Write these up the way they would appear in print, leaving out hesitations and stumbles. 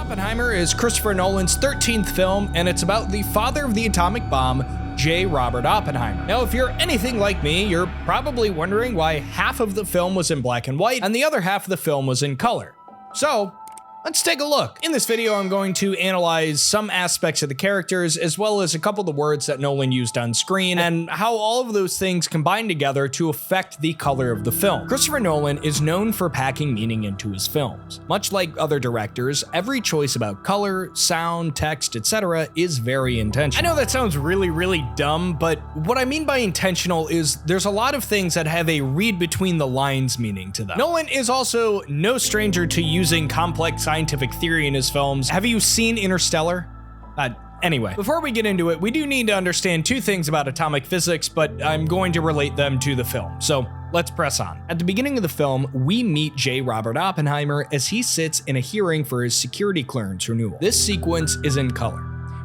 Oppenheimer is Christopher Nolan's 13th film, and it's about the father of the atomic bomb, J. Robert Oppenheimer. Now, if you're anything like me, you're probably wondering why half of the film was in black and white and the other half of the film was in color. So, let's take a look. In this video, I'm going to analyze some aspects of the characters, as well as a couple of the words that Nolan used on screen, and how all of those things combine together to affect the color of the film. Christopher Nolan is known for packing meaning into his films. Much like other directors, every choice about color, sound, text, etc. is very intentional. I know that sounds really dumb, but what I mean by intentional is there's a lot of things that have a read between the lines meaning to them. Nolan is also no stranger to using complex scientific theory in his films. Have you seen Interstellar? Anyway, before we get into it, we do need to understand two things about atomic physics, but I'm going to relate them to the film. So let's press on. At the beginning of the film, we meet J. Robert Oppenheimer as he sits in a hearing for his security clearance renewal. This sequence is in color.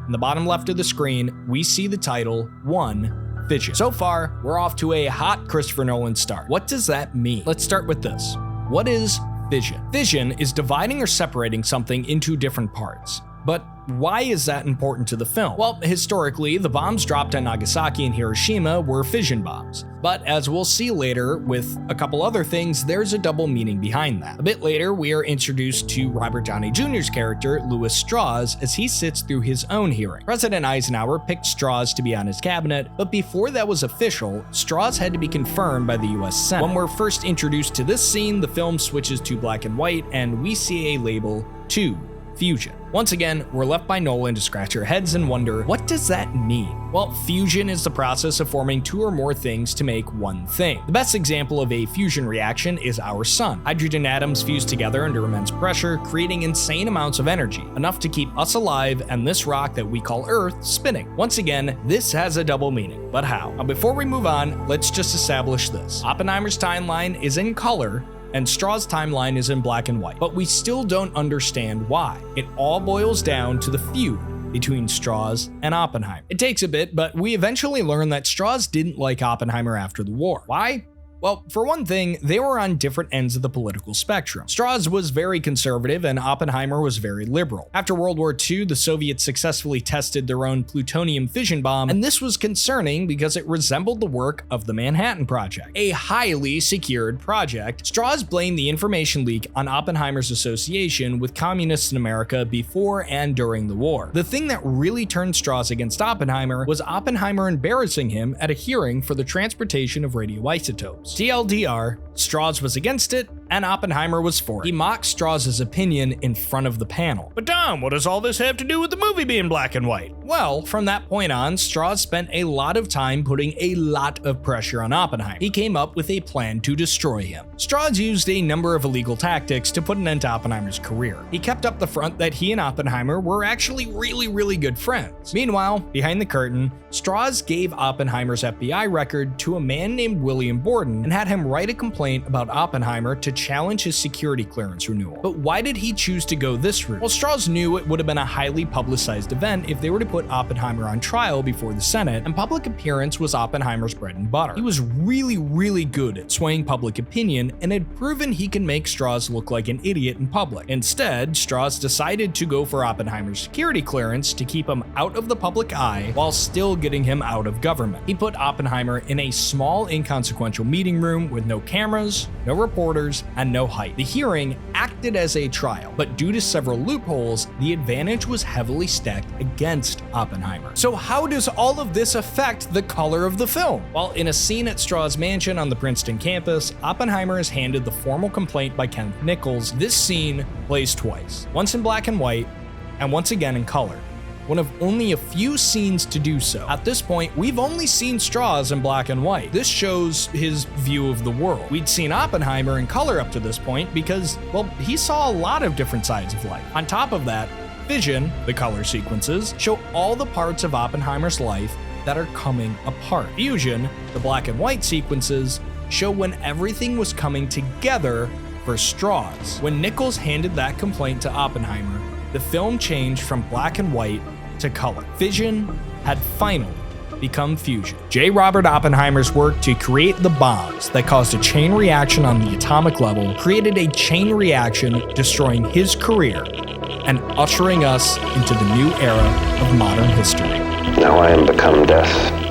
In the bottom left of the screen, we see the title 1, Fission. So far, we're off to a hot Christopher Nolan start. What does that mean? Let's start with this. What is fission? Fission is dividing or separating something into different parts. But why is that important to the film? Well, historically, the bombs dropped on Nagasaki and Hiroshima were fission bombs. But as we'll see later with a couple other things, there's a double meaning behind that. A bit later, we are introduced to Robert Downey Jr.'s character, Louis Strauss, as he sits through his own hearing. President Eisenhower picked Strauss to be on his cabinet, but before that was official, Strauss had to be confirmed by the US Senate. When we're first introduced to this scene, the film switches to black and white, and we see a label 2. Fusion. Once again, we're left by Nolan to scratch our heads and wonder, what does that mean? Well, fusion is the process of forming two or more things to make one thing. The best example of a fusion reaction is our sun. Hydrogen atoms fuse together under immense pressure, creating insane amounts of energy, enough to keep us alive and this rock that we call Earth spinning. Once again, this has a double meaning, but how? Now, before we move on, let's just establish this. Oppenheimer's timeline is in color, and Strauss' timeline is in black and white, but we still don't understand why. It all boils down to the feud between Strauss and Oppenheimer. It takes a bit, but we eventually learn that Strauss didn't like Oppenheimer after the war. Why? Well, for one thing, they were on different ends of the political spectrum. Strauss was very conservative and Oppenheimer was very liberal. After World War II, the Soviets successfully tested their own plutonium fission bomb, and this was concerning because it resembled the work of the Manhattan Project, a highly secured project. Strauss blamed the information leak on Oppenheimer's association with communists in America before and during the war. The thing that really turned Strauss against Oppenheimer was Oppenheimer embarrassing him at a hearing for the transportation of radioisotopes. TLDR, Strauss was against it, and Oppenheimer was for it. He mocked Strauss's opinion in front of the panel. But Dom, what does all this have to do with the movie being black and white? Well, from that point on, Strauss spent a lot of time putting a lot of pressure on Oppenheimer. He came up with a plan to destroy him. Strauss used a number of illegal tactics to put an end to Oppenheimer's career. He kept up the front that he and Oppenheimer were actually really good friends. Meanwhile, behind the curtain, Strauss gave Oppenheimer's FBI record to a man named William Borden and had him write a complaint about Oppenheimer to challenge his security clearance renewal. But why did he choose to go this route? Well, Strauss knew it would have been a highly publicized event if they were to put Oppenheimer on trial before the Senate, and public appearance was Oppenheimer's bread and butter. He was really good at swaying public opinion and had proven he can make Strauss look like an idiot in public. Instead, Strauss decided to go for Oppenheimer's security clearance to keep him out of the public eye while still getting him out of government. He put Oppenheimer in a small, inconsequential meeting room with no cameras, no reporters, and no hype. The hearing acted as a trial, but due to several loopholes, the advantage was heavily stacked against Oppenheimer. So how does all of this affect the color of the film? Well, in a scene at Strauss' mansion on the Princeton campus, Oppenheimer is handed the formal complaint by Kenneth Nichols. This scene plays twice, once in black and white, and once again in color. One of only a few scenes to do so. At this point, we've only seen Strauss in black and white. This shows his view of the world. We'd seen Oppenheimer in color up to this point because, well, he saw a lot of different sides of life. On top of that, Fission, the color sequences, show all the parts of Oppenheimer's life that are coming apart. Fusion, the black and white sequences, show when everything was coming together for Strauss. When Nichols handed that complaint to Oppenheimer, the film changed from black and white to color. Fission had finally become fusion. J. Robert Oppenheimer's work to create the bombs that caused a chain reaction on the atomic level created a chain reaction destroying his career and ushering us into the new era of modern history. Now I am become death.